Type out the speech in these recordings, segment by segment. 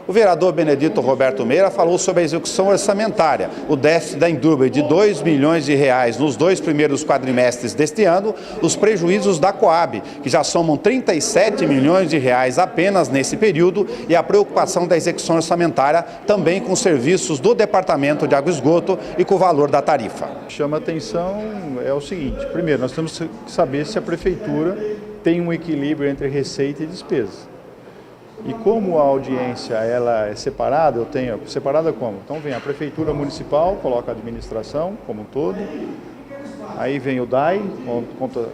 O vereador Benedito Roberto Meira falou sobre a execução orçamentária, o déficit da Indurbe de R$2 milhões nos 2 primeiros quadrimestres deste ano, os prejuízos da Coab, que já somam R$37 milhões apenas nesse período, e a preocupação da execução orçamentária também com os serviços do Departamento de Água e Esgoto e com o valor da tarifa. Chama atenção é o seguinte: primeiro, nós temos que saber se a Prefeitura tem um equilíbrio entre receita e despesa. E como a audiência ela é separada, eu tenho separada como? Então vem a Prefeitura Municipal, coloca a administração como um todo, aí vem o DAI,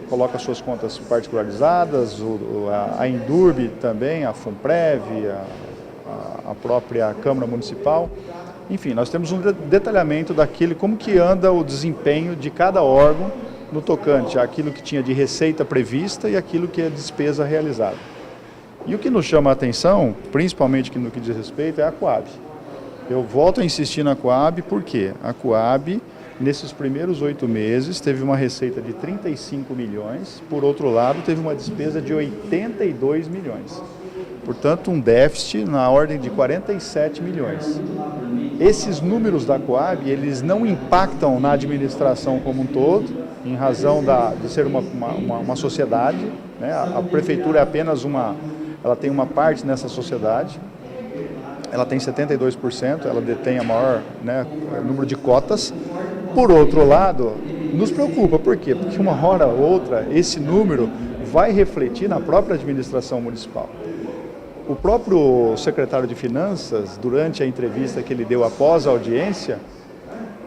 coloca suas contas particularizadas, a Indurbe também, a Funprev, a própria Câmara Municipal. Enfim, nós temos um detalhamento daquele, como que anda o desempenho de cada órgão no tocante àquilo que tinha de receita prevista e aquilo que é despesa realizada. E o que nos chama a atenção, principalmente no que diz respeito, é a Coab. Eu volto a insistir na Coab porque a Coab, nesses primeiros 8 meses, teve uma receita de 35 milhões, por outro lado, teve uma despesa de 82 milhões. Portanto, um déficit na ordem de 47 milhões. Esses números da Coab, eles não impactam na administração como um todo, em razão de ser uma sociedade, né? A Prefeitura é apenas ela tem uma parte nessa sociedade, ela tem 72%, ela detém a maior, né, número de cotas. Por outro lado, nos preocupa, por quê? Porque uma hora ou outra esse número vai refletir na própria administração municipal. O próprio secretário de Finanças, durante a entrevista que ele deu após a audiência,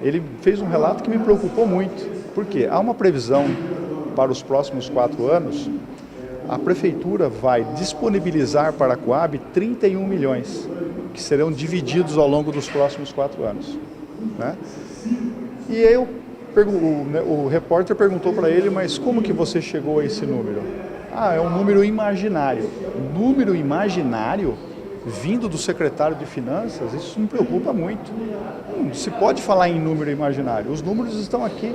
ele fez um relato que me preocupou muito. Por quê? Há uma previsão para os próximos 4 anos. A Prefeitura vai disponibilizar para a Coab 31 milhões, que serão divididos ao longo dos próximos 4 anos. Né? E aí o repórter perguntou para ele, mas como que você chegou a esse número? É um número imaginário. Número imaginário vindo do secretário de Finanças, isso me preocupa muito. Não se pode falar em número imaginário, os números estão aqui.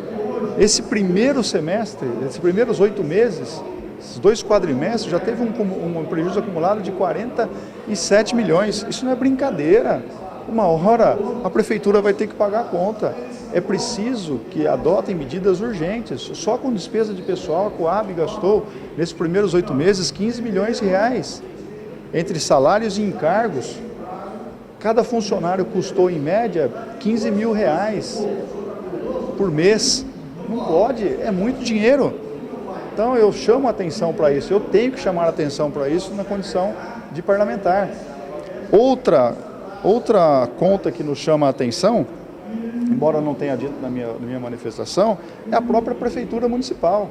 Esse primeiro semestre, esses primeiros 8 meses, esses 2 quadrimestres, já teve um prejuízo acumulado de 47 milhões. Isso não é brincadeira. Uma hora a Prefeitura vai ter que pagar a conta. É preciso que adotem medidas urgentes. Só com despesa de pessoal, a Coab gastou, nesses primeiros 8 meses, 15 milhões de reais. Entre salários e encargos, cada funcionário custou, em média, 15 mil reais por mês. Não pode, é muito dinheiro. Então eu chamo a atenção para isso, eu tenho que chamar a atenção para isso na condição de parlamentar. Outra conta que nos chama a atenção, embora não tenha dito na minha manifestação, é a própria Prefeitura Municipal.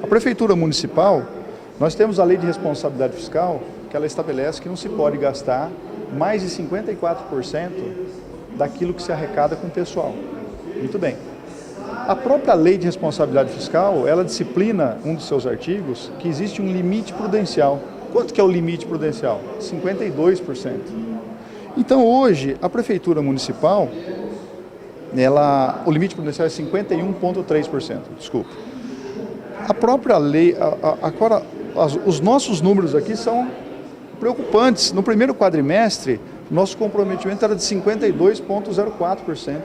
A Prefeitura Municipal, nós temos a Lei de Responsabilidade Fiscal, que ela estabelece que não se pode gastar mais de 54% daquilo que se arrecada com o pessoal. Muito bem. A própria Lei de Responsabilidade Fiscal, ela disciplina, um dos seus artigos, que existe um limite prudencial. Quanto que é o limite prudencial? 52%. Então, hoje, a Prefeitura Municipal, o limite prudencial é 51,3%, desculpa. A própria lei, agora, os nossos números aqui são preocupantes. No primeiro quadrimestre, nosso comprometimento era de 52,04%.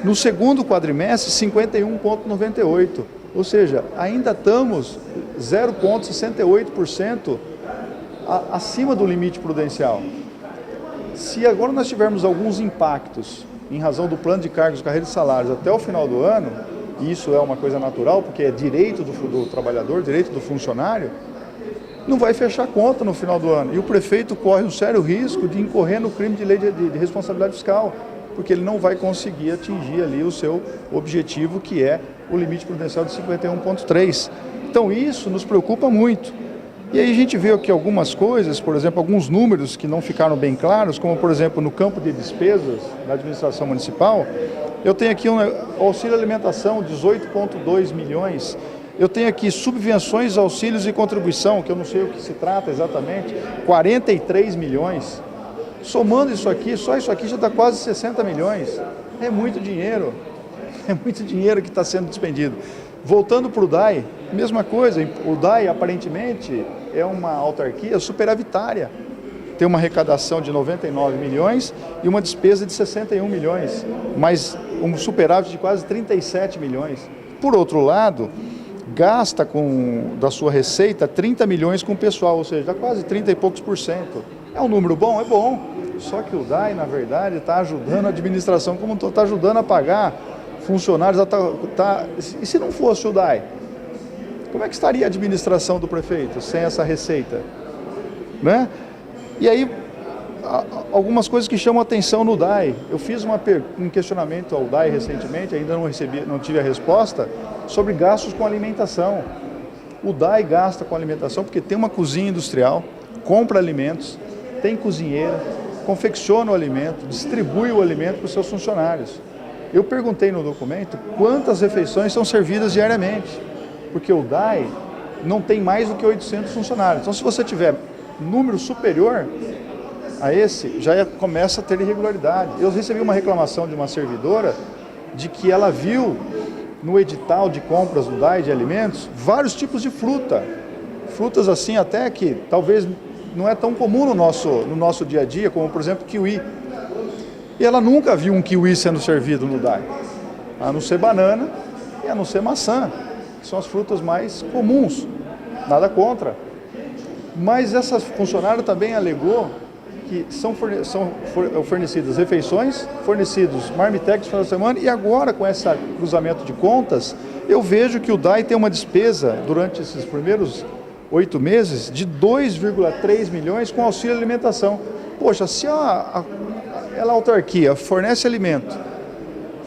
No segundo quadrimestre, 51,98%. Ou seja, ainda estamos 0,68% acima do limite prudencial. Se agora nós tivermos alguns impactos em razão do plano de cargos, carreira e salários até o final do ano, e isso é uma coisa natural, porque é direito do trabalhador, direito do funcionário, não vai fechar conta no final do ano. E o prefeito corre um sério risco de incorrer no crime de lei de responsabilidade fiscal, porque ele não vai conseguir atingir ali o seu objetivo, que é o limite prudencial de 51,3%. Então isso nos preocupa muito. E aí a gente vê aqui algumas coisas, por exemplo, alguns números que não ficaram bem claros, como por exemplo no campo de despesas da administração municipal, eu tenho aqui um auxílio alimentação, 18,2 milhões, eu tenho aqui subvenções, auxílios e contribuição, que eu não sei o que se trata exatamente, 43 milhões. Somando isso aqui, só isso aqui já dá quase 60 milhões. É muito dinheiro que está sendo despendido. Voltando para o DAI, mesma coisa, o DAI aparentemente é uma autarquia superavitária. tem uma arrecadação de 99 milhões e uma despesa de 61 milhões, mas um superávit de quase 37 milhões. Por outro lado, gasta da sua receita 30 milhões com o pessoal, ou seja, dá quase 30 e poucos %. É um número bom? É bom. Só que o DAI, na verdade, está ajudando a administração como um todo, está ajudando a pagar funcionários. E se não fosse o DAI? Como é que estaria a administração do prefeito sem essa receita? Né? E aí, algumas coisas que chamam atenção no DAI. Eu fiz um questionamento ao DAI recentemente, ainda não tive a resposta, sobre gastos com alimentação. O DAI gasta com alimentação porque tem uma cozinha industrial, compra alimentos, tem cozinheira, confecciona o alimento, distribui o alimento para os seus funcionários. Eu perguntei no documento quantas refeições são servidas diariamente, porque o DAI não tem mais do que 800 funcionários. Então, se você tiver número superior a esse, já começa a ter irregularidade. Eu recebi uma reclamação de uma servidora de que ela viu no edital de compras do DAI de alimentos vários tipos de fruta. Frutas assim até que talvez não é tão comum no nosso dia a dia, como por exemplo kiwi. E ela nunca viu um kiwi sendo servido no DAI, a não ser banana e a não ser maçã, que são as frutas mais comuns, nada contra. Mas essa funcionária também alegou que são fornecidas refeições, fornecidos marmitex no final de semana, e agora com esse cruzamento de contas, eu vejo que o DAI tem uma despesa durante esses primeiros 8 meses de 2,3 milhões com auxílio alimentação. Poxa, se a autarquia fornece alimento,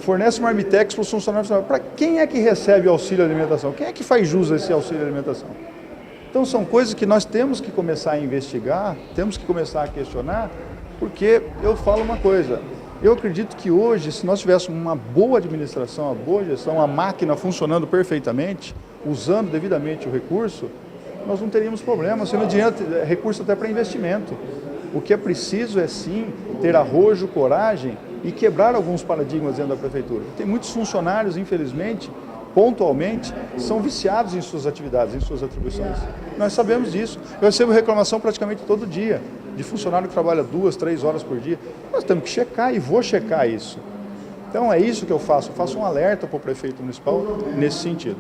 fornece marmitex para os funcionários, para quem é que recebe auxílio alimentação? Quem é que faz jus a esse auxílio alimentação? Então são coisas que nós temos que começar a investigar, temos que começar a questionar, porque eu falo uma coisa, eu acredito que hoje, se nós tivéssemos uma boa administração, uma boa gestão, a máquina funcionando perfeitamente, usando devidamente o recurso, nós não teríamos problema, sendo dinheiro, recurso até para investimento. O que é preciso é sim ter arrojo, coragem e quebrar alguns paradigmas dentro da prefeitura. Tem muitos funcionários, infelizmente, pontualmente, são viciados em suas atividades, em suas atribuições. Nós sabemos disso. Eu recebo reclamação praticamente todo dia, de funcionário que trabalha 2, 3 horas por dia. Nós temos que checar e vou checar isso. Então é isso que eu faço um alerta para o prefeito municipal nesse sentido.